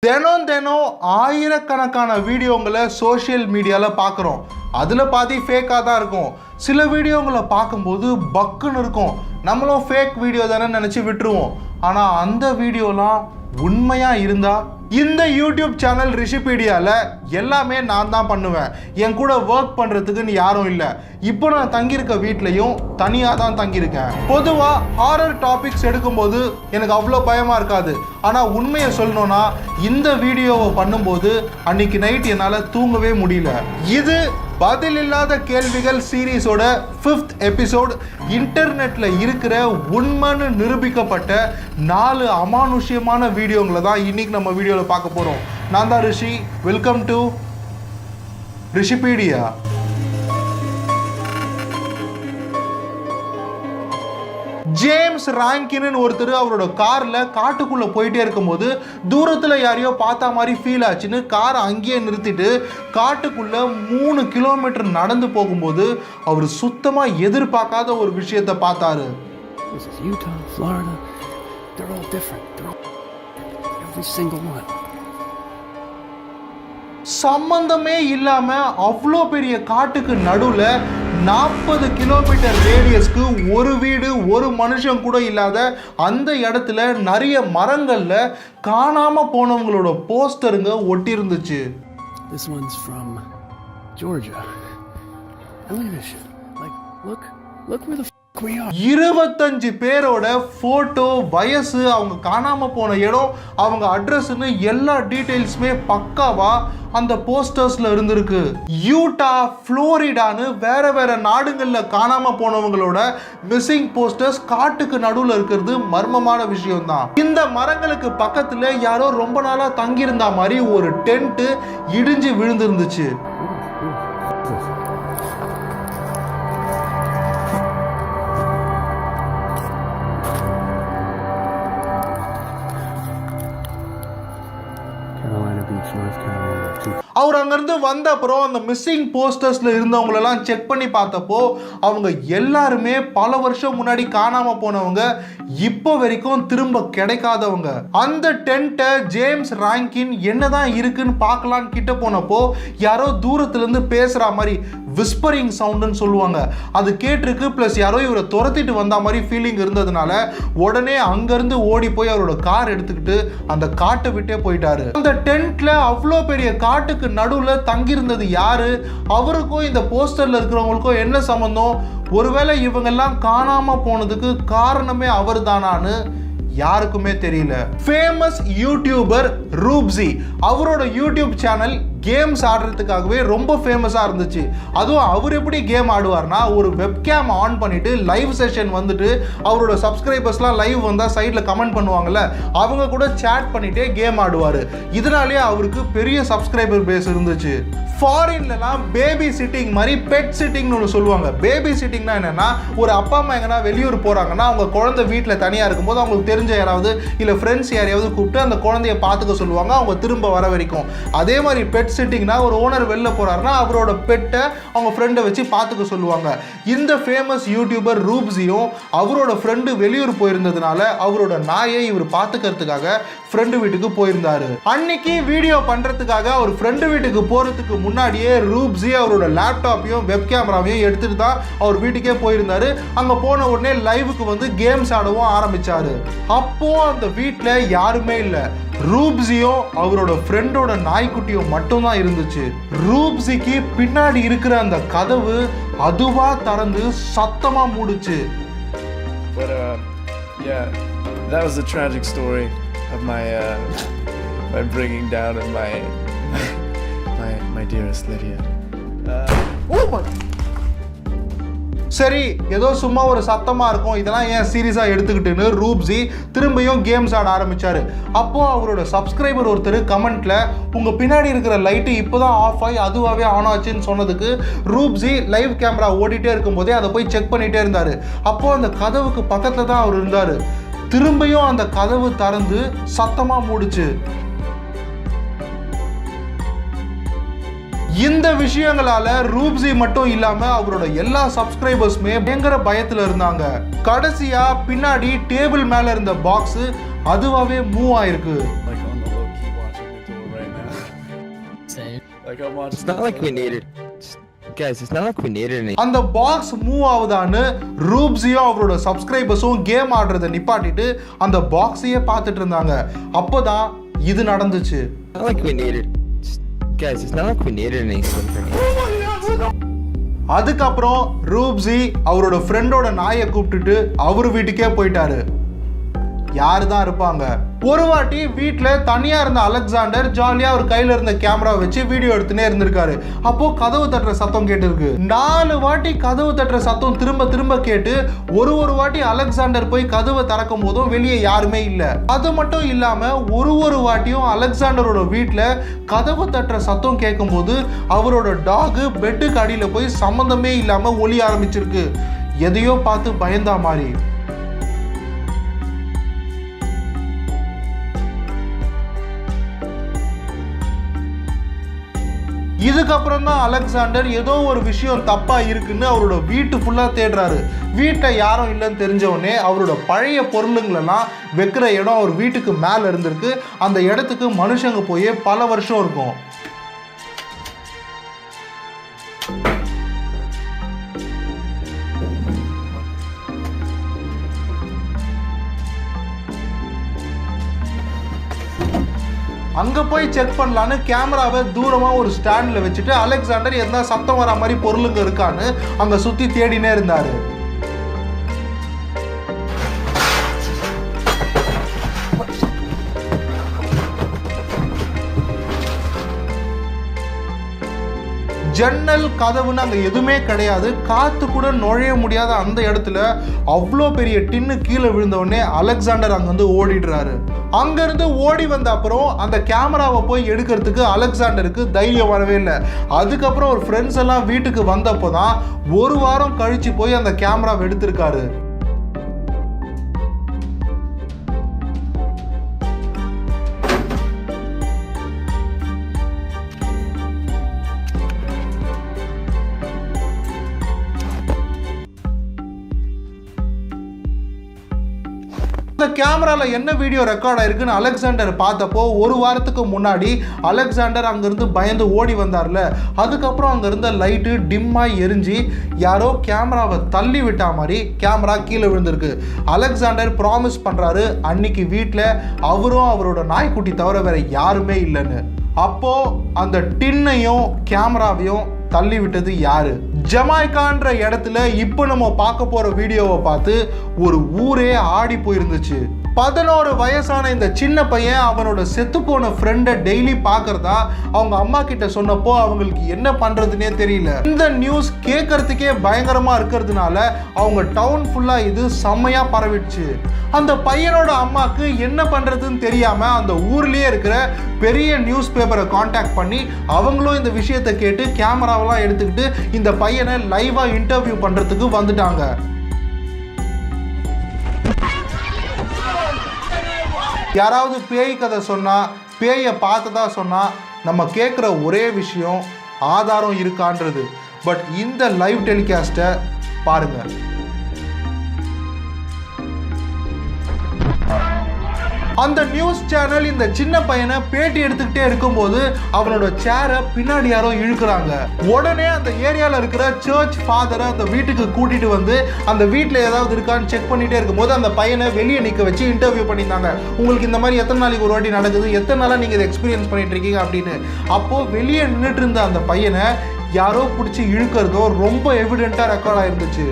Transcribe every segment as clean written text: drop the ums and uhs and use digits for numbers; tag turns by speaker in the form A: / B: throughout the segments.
A: தினம் ஆயிரக்கணக்கான வீடியோங்களை சோஷியல் மீடியாவில் பார்க்குறோம். அதில் பாதி ஃபேக்காக தான் இருக்கும். சில வீடியோங்களை பார்க்கும்போது பக்குன்னு இருக்கும். நம்மளும் ஃபேக் வீடியோ தானே நினச்சி விட்டுருவோம். ஆனால் அந்த வீடியோலாம் உண்மையாக இருந்தால் இந்த யூடியூப் சேனல் ரிஷிபீடியாவில் எல்லாமே நான் தான் பண்ணுவேன். என் கூட ஒர்க் பண்ணுறதுக்குன்னு யாரும் இல்லை. இப்போ நான் தங்கியிருக்க வீட்லையும் தனியாக தான் தங்கியிருக்கேன். பொதுவாக ஹாரர் டாபிக்ஸ் எடுக்கும்போது எனக்கு அவ்வளோ பயமாக இருக்காது. ஆனால் உண்மையை சொல்லணும்னா இந்த வீடியோவை பண்ணும்போது அன்னைக்கு நைட் என்னால் தூங்கவே முடியல. இது பதில் இல்லாத கேள்விகள் சீரீஸோட 5th எபிசோட். இன்டர்நெட்டில் இருக்கிற உண்மைன்னு நிரூபிக்கப்பட்ட 4 அமானுஷ்யமான வீடியோங்களை தான் இன்னைக்கு நம்ம வீடியோவில் பார்க்க போகிறோம். நான் தான் Rishi. Welcome to Rishipedia. James ராங்கின்னு ஒருத்தர் அவரோட காரில் காட்டுக்குள்ளே போயிட்டே இருக்கும்போது தூரத்தில் யாரையோ பார்த்தா மாதிரி ஃபீல் ஆச்சுன்னு காரை அங்கேயே நிறுத்திட்டு காட்டுக்குள்ளே 3 கிலோமீட்டர் நடந்து போகும்போது அவர் சுத்தமாக எதிர்பார்க்காத ஒரு விஷயத்தை பார்த்தாரு. சம்பந்தமே இல்லாம அவ்வளோ பெரிய காட்டுக்கு நடுவில் 40 கிலோமீட்டர் ரேடியஸ்க்கு ஒரு வீடு ஒரு மனுஷன் கூட இல்லாத அந்த இடத்துல நிறைய மரங்கள்ல காணாம போனவங்களோட போஸ்டருங்க ஒட்டி இருந்துச்சு.
B: This one's from Georgia. Look at this shit. Like, look where the fuck we are.
A: 25 பேரோட போட்டோ, வயசு, அவங்க காணாம போன இடம், அவங்க அட்ரஸ்னு எல்லா டீடைல்ஸுமே பக்காவா அந்த போஸ்டர்ஸ்ல இருந்திருக்கு. யூட்டா, புளோரிடான்னு வேற நாடுகள்ல காணாம போனவங்களோட மிஸ்ஸிங் போஸ்டர்ஸ் காட்டுக்கு நடுவில் இருக்கிறது மர்மமான விஷயம் தான். இந்த மரங்களுக்கு பக்கத்துல யாரோ ரொம்ப நாளா தங்கியிருந்த மாதிரி ஒரு டென்ட் இடிஞ்சு விழுந்திருந்துச்சு. அவர் அங்கிருந்து வந்த அப்புறம் அந்த மிஸ்ஸிங் போஸ்டர்ஸ்ல இருந்தவங்களெல்லாம் செக் பண்ணி பார்த்தப்போ அவங்க எல்லாருமே பல வருஷம் முன்னாடி காணாம போனவங்க, இப்போ வரைக்கும் திரும்ப கிடைக்காதவங்க. அந்த டென்ட்டை ஜேம்ஸ் ராங்கின் என்னதான் இருக்குன்னு பார்க்கலான்னு கிட்ட போனப்போ யாரோ தூரத்துல இருந்து பேசுற மாதிரி விஸ்பரிங் சவுண்டுன்னு சொல்லுவாங்க, அது கேட்டிருக்கு. பிளஸ் யாரோ இவரை துரத்திட்டு வந்த மாதிரி ஃபீலிங் இருந்ததுனால உடனே அங்கிருந்து ஓடி போய் அவரோட கார் எடுத்துக்கிட்டு அந்த காட்டை விட்டே போயிட்டாரு. அந்த டென்ட்ல அவ்வளோ பெரிய காட்டுக்கு நடுவில் தங்கியிருந்தது யாரு? அவருக்கும் இந்த போஸ்டர்ல இருக்கிறவங்களுக்கும் என்ன சம்பந்தம்? ஒருவேளை இவங்கெல்லாம் காணாம போனதுக்கு காரணமே அவர் தானான்னு யாருக்குமே தெரியல. ஃபேமஸ் யூடியூபர் ரூப்ஸி, அவரோட யூடியூப் சேனல் கேம்ஸ் ஆடுறதுக்காகவே ரொம்ப ஃபேமஸாக இருந்துச்சு. அதுவும் அவர் எப்படி கேம் ஆடுவார்னா, ஒரு வெப்கேம் ஆன் பண்ணிட்டு லைவ் செஷன் வந்துட்டு அவரோட சப்ஸ்கிரைபர்ஸ்லாம் லைவ் வந்தால் சைடில் கமெண்ட் பண்ணுவாங்கல்ல, அவங்க கூட சேட் பண்ணிட்டே கேம் ஆடுவார். இதனாலே அவருக்கு பெரிய சப்ஸ்கிரைபர் பேஸ் இருந்துச்சு. ஃபாரின்லலாம் பேபி சிட்டிங் மாதிரி பெட் சிட்டிங்னு ஒன்று சொல்லுவாங்க. பேபி சிட்டிங்னா என்னென்னா, ஒரு அப்பா அம்மா எங்கன்னா வெளியூர் போகிறாங்கன்னா அவங்க குழந்தை வீட்டில் தனியாக இருக்கும்போது அவங்களுக்கு தெரிஞ்ச யாராவது இல்லை ஃப்ரெண்ட்ஸ் யாரையாவது கூப்பிட்டு அந்த குழந்தைய பார்த்துக்க சொல்லுவாங்க அவங்க திரும்ப வர வரைக்கும். அதே மாதிரி பெட் சிட்டிங்னா ஒரு ஓனர் வெளில போறாருன்னா அவரோட பெட்டை அவங்க ஃப்ரெண்டை வச்சு பார்த்துக்க சொல்லுவாங்க. இந்த ஃபேமஸ் யூடியூபர் ரூப்ஸியும் அவரோட ஃப்ரெண்டு வெளியூர் போயிருந்ததுனால அவரோட நாயை இவர் பார்த்துக்கிறதுக்காக ஃப்ரெண்டு வீட்டுக்கு போயிருந்தாரு. அன்னைக்கு வீடியோ பண்றதுக்காக அவர் ஃப்ரெண்டு வீட்டுக்கு போறதுக்கு முன்னாடியே ரூப்ஸி அவரோட லேப்டாப்பையும் வெப் கேமராவையும் எடுத்துட்டு தான் அவர் வீட்டுக்கே போயிருந்தாரு. அங்க போன உடனே லைவுக்கு வந்து கேம்ஸ் ஆடவும் ஆரம்பிச்சாரு. அப்போ அந்த வீட்டில் யாருமே இல்லை. ரூப்ஸியும் அவரோட ஃப்ரெண்டோட நாய்க்குட்டியும் மட்டும்தான் இருந்துச்சு. ரூப்ஸிக்கு பின்னாடி இருக்கிற அந்த கதவு அதுவா திறந்து சத்தமா மூடுச்சு.
C: But yeah, that was the tragic story of my bringing down of my dearest Lydia.
A: Oh my. சரி, ஏதோ சும்மா ஒரு சத்தமா இருக்கும், இதெல்லாம் ஏன் சீரியஸா எடுத்துக்கிட்டுன்னு ரூப்ஸி திரும்பியும் கேம்ஸ் ஆட ஆரம்பிச்சாரு. அப்போ அவரோட சப்ஸ்கிரைபர் ஒருத்தர் கமெண்ட்ல உங்க பின்னாடி இருக்கிற லைட்டு இப்போதான் ஆஃப் ஆகி அதுவாகவே ஆன் ஆச்சுன்னு சொன்னதுக்கு ரூப்ஸி லைவ் கேமரா ஓடிட்டே இருக்கும்போதே அதை போய் செக் பண்ணிட்டே இருந்தாரு. அப்போ அந்த கதவுக்கு பக்கத்துல தான் அவர் இருந்தாரு. திரும்பியும் அந்த கதவு திறந்து சத்தமா மூடுச்சு. இந்த விஷயங்களால ரூப்ஸி மட்டும் இல்லாம அவரோட எல்லா சப்ஸ்கிரைபர்ஸுமே பயங்கர பயத்துல இருந்தாங்க. கடைசியா பின்னாடி டேபிள் மேல இருந்த பாக்ஸ் அதுவாவே மூவ் ஆயிருக்கு.
C: Like on the low key watching Like I'm watching.
B: It's not like we needed. Guys, it's not like we needed any.
A: அந்த பாக்ஸ் மூவ் ஆகுதான்னு ரூப்ஸியும் அவரோட சப்ஸ்கிரைபர்ஸும் கேம் ஆடுறதை நிப்பாட்டிட்டு அந்த பாக்ஸையே பார்த்துட்டு இருந்தாங்க. அப்போதான் இது நடந்துச்சு.
B: It's not like we needed. Guys, it's not like we needed any sleep or anything.
A: அதுக்கப்புறம் ரூப்ஸி அவரோட ஃப்ரெண்டோட நாயை கூப்பிட்டுட்டு அவர் வீட்டுக்கே போயிட்டாரு. யாரு தான் இருப்பாங்க? ஒரு வாட்டி வீட்டில் தனியாக இருந்த அலெக்சாண்டர் ஜாலியாக அவர் கையில் இருந்த கேமரா வச்சு வீடியோ எடுத்துனே இருந்திருக்காரு. அப்போ கதவு தட்டுற சத்தம் கேட்டிருக்கு. 4 வாட்டி கதவு தட்டுற சத்தம் திரும்ப திரும்ப கேட்டு ஒரு வாட்டி அலெக்சாண்டர் போய் கதவை திறக்கும் போதும் வெளியே யாருமே இல்லை. அது மட்டும் இல்லாம ஒரு வாட்டியும் அலெக்சாண்டரோட வீட்டில் கதவு தட்டுற சத்தம் கேட்கும் போது அவரோட டாகு பெட்டுக்கு அடியில் போய் சம்மந்தமே இல்லாம ஒலி ஆரம்பிச்சிருக்கு. எதையோ பார்த்து பயந்தா மாதிரி. இதுக்கப்புறம் தான் அலெக்சாண்டர் ஏதோ ஒரு விஷயம் தப்பா இருக்குன்னு அவரோட வீட்டு ஃபுல்லா தேடுறாரு. வீட்டை யாரும் இல்லைன்னு தெரிஞ்சவொடனே அவரோட பழைய பொருளுங்களெல்லாம் வைக்கிற இடம் அவர் வீட்டுக்கு மேலே இருந்திருக்கு. அந்த இடத்துக்கு மனுஷங்க போய் பல வருஷம் இருக்கும். அங்கே போய் செக் பண்ணலான்னு கேமராவை தூரமாக ஒரு ஸ்டாண்டில் வச்சுட்டு அலெக்சாண்டர் எந்த சத்தம் வர மாதிரி பொருளுங்க இருக்கான்னு அங்கே சுற்றி தேடினே இருந்தார். ஜன்னல் கதவுன்னு அங்கே எதுவுமே கிடையாது. காற்று கூட நுழைய முடியாத அந்த இடத்துல அவ்வளோ பெரிய டின்னு கீழே விழுந்தவுடனே அலெக்சாண்டர் அங்கேருந்து ஓடிடுறாரு. அங்கேருந்து ஓடி வந்த அப்புறம் அந்த கேமராவை போய் எடுக்கிறதுக்கு அலெக்சாண்டருக்கு தைரியம் வரவே இல்லை. அதுக்கப்புறம் ஒரு ஃப்ரெண்ட்ஸ் எல்லாம் வீட்டுக்கு வந்தப்போ தான் 1 வாரம் கழிச்சு போய் அந்த கேமராவை எடுத்திருக்காரு. இந்த கேமராவில் என்ன வீடியோ ரெக்கார்ட் ஆயிருக்குன்னு அலெக்சாண்டர் பார்த்தப்போ 1 வாரத்துக்கு முன்னாடி அலெக்சாண்டர் அங்கேருந்து பயந்து ஓடி வந்தார்ல. அதுக்கப்புறம் அங்கே இருந்த லைட்டு டிம்மாய் எரிஞ்சு யாரோ கேமராவை தள்ளி விட்டா மாதிரி கேமரா கீழே விழுந்திருக்கு. அலெக்சாண்டர் ப்ராமிஸ் பண்ணுறாரு அன்னைக்கு வீட்டில் அவரும் அவரோட நாய்க்குட்டி தவிர வேற யாருமே இல்லைன்னு. அப்போ அந்த டின்னையும் கேமராவையும் தள்ளி விட்டது யாரு? ஜமைக்கான்ற இடத்துல இப்போ நம்ம பார்க்க போற வீடியோவை பார்த்து ஒரு ஊரே ஆடி போயிருந்துச்சு. 11 வயசான இந்த சின்ன பையன் அவனோட செத்து போன ஃப்ரெண்டை டெய்லி பார்க்கறதா அவங்க அம்மா கிட்ட சொன்னப்போ அவங்களுக்கு என்ன பண்றதுன்னே தெரியல. இந்த நியூஸ் கேட்கறதுக்கே பயங்கரமா இருக்கிறதுனால அவங்க டவுன் ஃபுல்லா இது செம்மையா பரவிடுச்சு. அந்த பையனோட அம்மாக்கு என்ன பண்றதுன்னு தெரியாம அந்த ஊர்லயே இருக்கிற பெரிய நியூஸ் பேப்பரை கான்டாக்ட் பண்ணி அவங்களும் இந்த விஷயத்தை கேட்டு கேமராவெல்லாம் எடுத்துக்கிட்டு இந்த பையனை லைவா இன்டர்வியூ பண்றதுக்கு வந்துட்டாங்க. யாராவது பேய் கதை சொன்னா பேயை பார்த்ததா சொன்னா நம்ம கேட்குற ஒரே விஷயம் ஆதாரம் இருக்கான்றது. பட் இந்த லைவ் டெலிகாஸ்ட்டை பாருங்க. அந்த நியூஸ் சேனல் இந்த சின்ன பையனை பேட்டி எடுத்துக்கிட்டே இருக்கும்போது அவனோட சேரை பின்னாடி யாரோ இழுக்கிறாங்க. உடனே அந்த ஏரியாவில் இருக்கிற சர்ச் ஃபாதரை அந்த வீட்டுக்கு கூட்டிட்டு வந்து அந்த வீட்டில் ஏதாவது இருக்கான்னு செக் பண்ணிட்டே இருக்கும்போது அந்த பையனை வெளியே நிற்க வச்சு இன்டர்வியூ பண்ணியிருந்தாங்க. உங்களுக்கு இந்த மாதிரி எத்தனை நாளைக்கு ஒரு வாட்டி நடக்குது, எத்தனை நாளாக நீங்கள் இதை எக்ஸ்பீரியன்ஸ் பண்ணிட்டு இருக்கீங்க அப்படின்னு. அப்போது வெளியே நின்றுட்டு இருந்த அந்த பையனை யாரோ பிடிச்சி இழுக்கிறதோ ரொம்ப எவிடென்ட்டாக ரெக்கார்ட் ஆயிருந்துச்சு.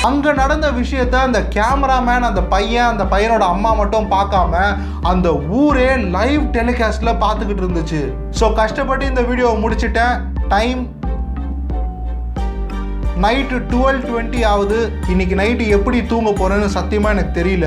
A: அங்க நடந்த விஷயத்த அந்த கேமராமேன், அந்த பையனோட அம்மா மட்டும் பார்க்காம அந்த ஊரே லைவ் டெலிகாஸ்ட்ல பார்த்துக்கிட்டு இருந்துச்சு. ஸோ கஷ்டப்பட்டு இந்த வீடியோவை முடிச்சிட்டேன். டைம் நைட்டு 12:20 ஆகுது. இன்னைக்கு நைட்டு எப்படி தூங்க போறேன்னு சத்தியமா எனக்கு தெரியல.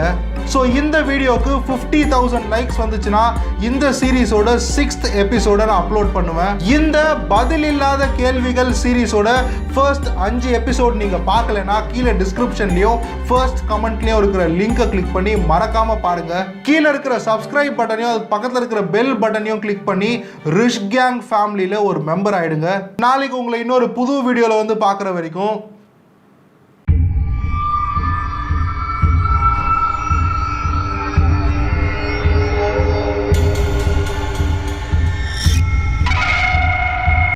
A: ஸோ இந்த வீடியோக்கு 50,000 லைக்ஸ் வந்துச்சுன்னா இந்த சீரீஸோட 6th எபிசோட நான் அப்லோட் பண்ணுவேன். இந்த பதில் இல்லாத கேள்விகள் சீரீஸோட ஃபர்ஸ்ட் 5 எபிசோட் நீங்க பார்க்கலனா கீழே டிஸ்கிரிப்ஷன்லயும் ஃபர்ஸ்ட் கமெண்ட்லயும் இருக்கிற லிங்கை கிளிக் பண்ணி மறக்காம பாருங்க. கீழே இருக்கிற சப்ஸ்கிரைப் பட்டனையும் அது பக்கத்தில் இருக்கிற பெல் பட்டனையும் கிளிக் பண்ணி ரிஷ் கேங் ஃபேமிலியில ஒரு மெம்பர் ஆயிடுங்க. நாளைக்கு உங்களை இன்னொரு புது வீடியோல வந்து பார்க்குற வரைக்கும்